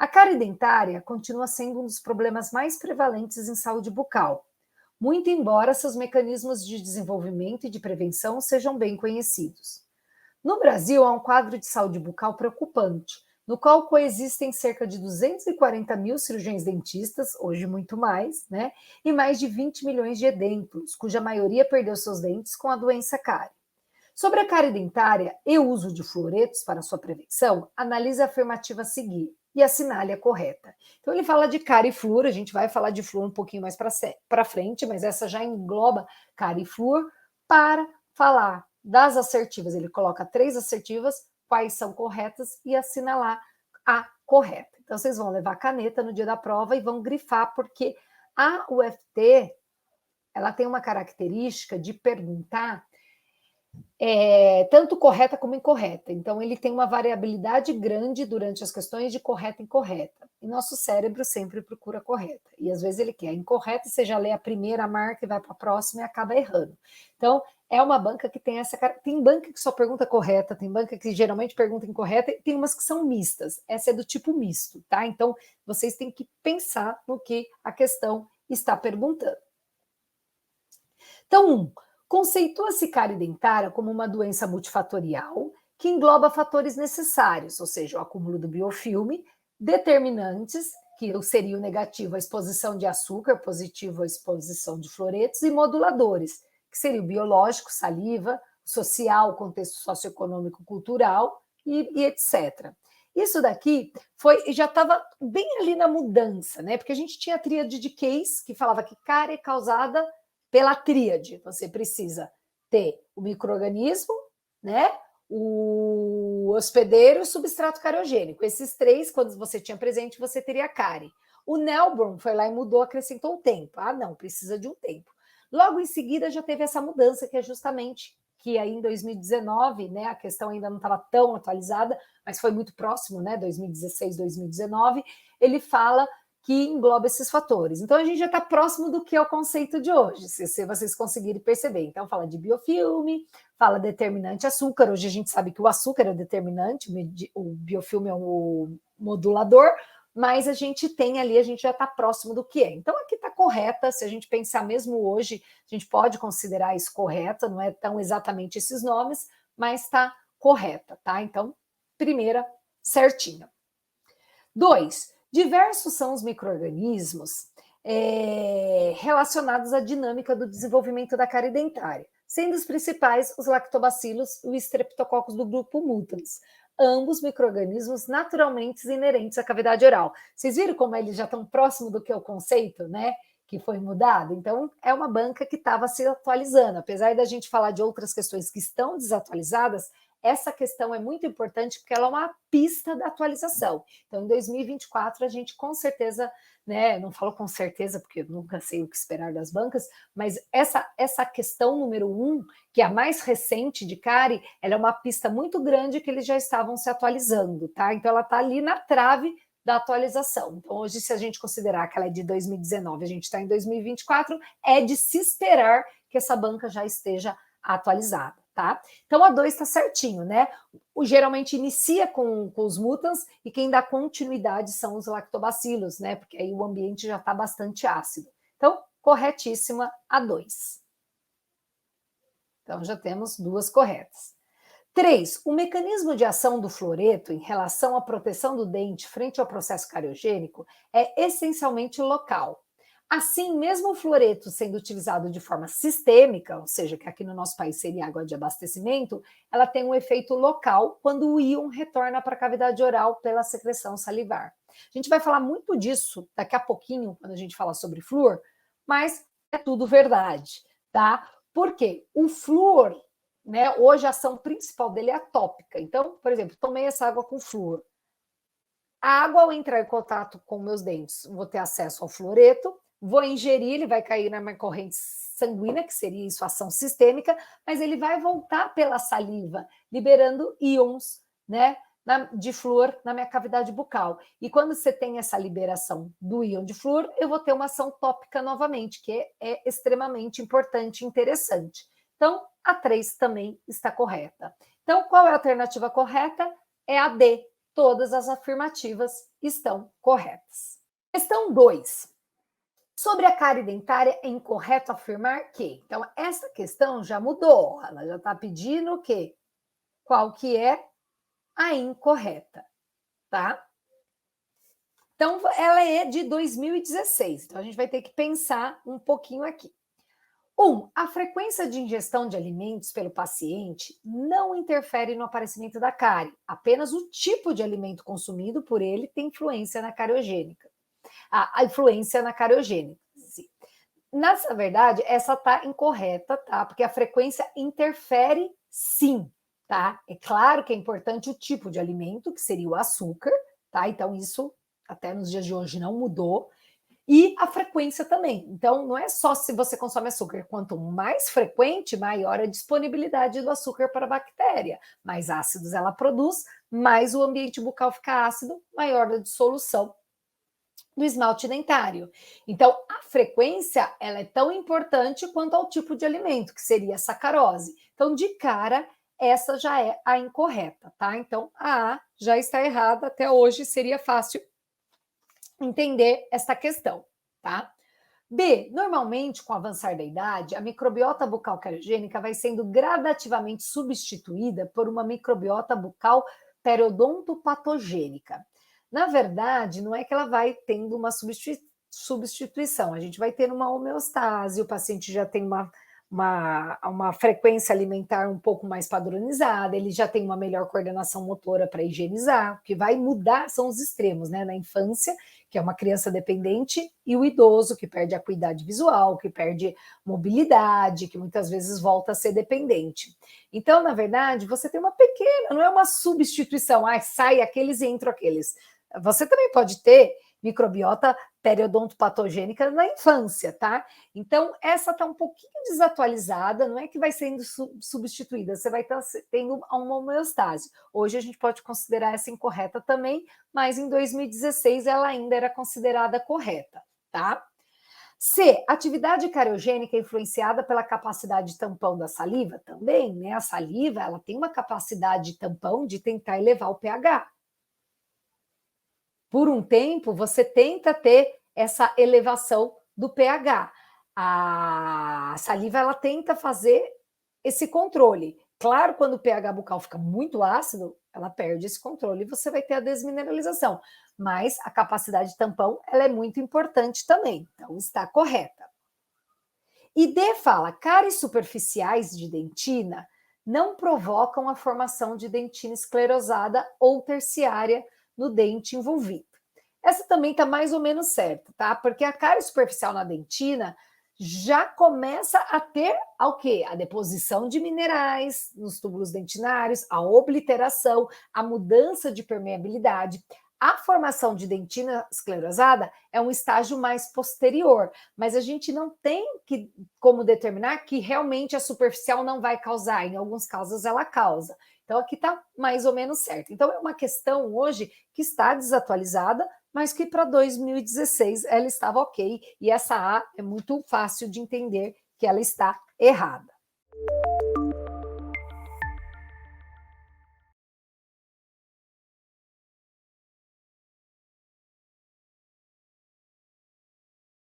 A cárie dentária continua sendo um dos problemas mais prevalentes em saúde bucal, muito embora seus mecanismos de desenvolvimento e de prevenção sejam bem conhecidos. No Brasil, há um quadro de saúde bucal preocupante, no qual coexistem cerca de 240 mil cirurgiões dentistas, hoje muito mais, né? E mais de 20 milhões de edêntulos, cuja maioria perdeu seus dentes com a doença cárie. Sobre a cárie dentária e o uso de fluoretos para sua prevenção, analise a afirmativa a seguir e assinale a correta. Então, ele fala de cárie e flúor, a gente vai falar de flúor um pouquinho mais para frente, mas essa já engloba cárie e flúor. Para falar das assertivas, ele coloca 3 assertivas, quais são corretas e assinalar a correta. Então, vocês vão levar a caneta no dia da prova e vão grifar, porque a UFT, ela tem uma característica de perguntar tanto correta como incorreta. Então, ele tem uma variabilidade grande durante as questões de correta e incorreta. E nosso cérebro sempre procura correta. E às vezes ele quer incorreta, você já lê a primeira marca e vai para a próxima e acaba errando. Então, é uma banca que tem essa... Tem banca que só pergunta correta, tem banca que geralmente pergunta incorreta, e tem umas que são mistas. Essa é do tipo misto, tá? Então, vocês têm que pensar no que a questão está perguntando. Então, conceitua-se cárie dentária como uma doença multifatorial que engloba fatores necessários, ou seja, o acúmulo do biofilme, determinantes, que seria o negativo a exposição de açúcar, positivo a exposição de fluoretos, e moduladores, que seria o biológico, saliva, social, contexto socioeconômico, cultural e etc. Isso daqui já estava bem ali na mudança, né? Porque a gente tinha a tríade de Case, que falava que cárie é causada pela tríade. Você precisa ter o micro-organismo, né? O hospedeiro e o substrato cariogênico. Esses 3, quando você tinha presente, você teria cárie. O Nelbron foi lá e mudou, acrescentou o tempo. Ah, não, precisa de um tempo. Logo em seguida já teve essa mudança, que é justamente que aí em 2019, né, a questão ainda não estava tão atualizada, mas foi muito próximo, né, 2016, 2019, ele fala que engloba esses fatores. Então, a gente já está próximo do que é o conceito de hoje, se vocês conseguirem perceber. Então, fala de biofilme, fala determinante açúcar. Hoje a gente sabe que o açúcar é o determinante, o biofilme é o modulador, mas a gente tem ali, a gente já está próximo do que é. Então, aqui está correta, se a gente pensar mesmo hoje, a gente pode considerar isso correta, não é tão exatamente esses nomes, mas está correta, tá? Então, primeira, certinha. 2, diversos são os micro-organismos relacionados à dinâmica do desenvolvimento da cárie dentária, sendo os principais os lactobacilos e o streptococcus do grupo mutans, ambos micro-organismos naturalmente inerentes à cavidade oral. Vocês viram como eles já estão próximos do que é o conceito, né? Que foi mudado? Então, é uma banca que estava se atualizando. Apesar da gente falar de outras questões que estão desatualizadas, essa questão é muito importante porque ela é uma pista da atualização. Então, em 2024, a gente com certeza, né, não falo com certeza porque eu nunca sei o que esperar das bancas, mas essa questão número 1, que é a mais recente de cárie, ela é uma pista muito grande que eles já estavam se atualizando, tá? Então, ela está ali na trave da atualização. Então, hoje, se a gente considerar que ela é de 2019, a gente está em 2024, é de se esperar que essa banca já esteja atualizada. Tá? Então, a 2 está certinho, né? Geralmente inicia com os mutans e quem dá continuidade são os lactobacilos, né? Porque aí o ambiente já está bastante ácido. Então, corretíssima a 2. Então, já temos 2 corretas. 3, o mecanismo de ação do fluoreto em relação à proteção do dente frente ao processo cariogênico é essencialmente local. Assim, mesmo o fluoreto sendo utilizado de forma sistêmica, ou seja, que aqui no nosso país seria água de abastecimento, ela tem um efeito local quando o íon retorna para a cavidade oral pela secreção salivar. A gente vai falar muito disso daqui a pouquinho, quando a gente falar sobre flúor, mas é tudo verdade, tá? Por quê? O flúor, né, hoje a ação principal dele é atópica. Então, por exemplo, tomei essa água com flúor. A água, ao entrar em contato com meus dentes, vou ter acesso ao fluoreto, vou ingerir, ele vai cair na minha corrente sanguínea, que seria isso, ação sistêmica, mas ele vai voltar pela saliva, liberando íons, né, de flúor na minha cavidade bucal. E quando você tem essa liberação do íon de flúor, eu vou ter uma ação tópica novamente, que é extremamente importante e interessante. Então, a 3 também está correta. Então, qual é a alternativa correta? É a D, Todas as afirmativas estão corretas. Questão 2. Sobre a cárie dentária, é incorreto afirmar que... Então, essa questão já mudou. Ela já está pedindo o quê? Qual que é a incorreta, tá? Então, ela é de 2016. Então, a gente vai ter que pensar um pouquinho aqui. 1. A frequência de ingestão de alimentos pelo paciente não interfere no aparecimento da cárie. Apenas o tipo de alimento consumido por ele tem influência na cariogênica. A influência na cariogênese. Na verdade, essa está incorreta, tá? Porque a frequência interfere sim, tá? É claro que é importante o tipo de alimento, que seria o açúcar, tá? Então, isso até nos dias de hoje não mudou. E a frequência também. Então, não é só se você consome açúcar. Quanto mais frequente, maior a disponibilidade do açúcar para a bactéria. Mais ácidos ela produz, mais o ambiente bucal fica ácido, maior a dissolução do esmalte dentário. Então, a frequência ela é tão importante quanto ao tipo de alimento, que seria a sacarose. Então, de cara, essa já é a incorreta, tá? Então, a já está errada. Até hoje seria fácil entender esta questão, tá? B. Normalmente, com o avançar da idade, a microbiota bucal cariogênica vai sendo gradativamente substituída por uma microbiota bucal periodontopatogênica. Na verdade, não é que ela vai tendo uma substituição, a gente vai ter uma homeostase, o paciente já tem uma frequência alimentar um pouco mais padronizada, ele já tem uma melhor coordenação motora para higienizar. O que vai mudar são os extremos, né? Na infância, que é uma criança dependente, e o idoso, que perde a acuidade visual, que perde mobilidade, que muitas vezes volta a ser dependente. Então, na verdade, você tem uma pequena, não é uma substituição, sai aqueles e entram aqueles. Você também pode ter microbiota periodontopatogênica na infância, tá? Então, essa está um pouquinho desatualizada, não é que vai sendo substituída, você vai estar tendo uma homeostase. Hoje a gente pode considerar essa incorreta também, mas em 2016 ela ainda era considerada correta, tá? C. Atividade cariogênica influenciada pela capacidade de tampão da saliva? Também, né? A saliva, ela tem uma capacidade de tampão de tentar elevar o pH. Por um tempo, você tenta ter essa elevação do pH. A saliva, ela tenta fazer esse controle. Claro, quando o pH bucal fica muito ácido, ela perde esse controle e você vai ter a desmineralização. Mas a capacidade de tampão, ela é muito importante também. Então, está correta. E D fala, cáries superficiais de dentina não provocam a formação de dentina esclerosada ou terciária no dente envolvido. Essa também está mais ou menos certa, tá? Porque a cárie superficial na dentina já começa a ter o quê? A deposição de minerais nos túbulos dentinários, a obliteração, a mudança de permeabilidade. A formação de dentina esclerosada é um estágio mais posterior, mas a gente não tem como determinar que realmente a superficial não vai causar, em alguns casos ela causa. Então, aqui está mais ou menos certo. Então, é uma questão hoje que está desatualizada, mas que para 2016 ela estava ok, e essa A é muito fácil de entender que ela está errada.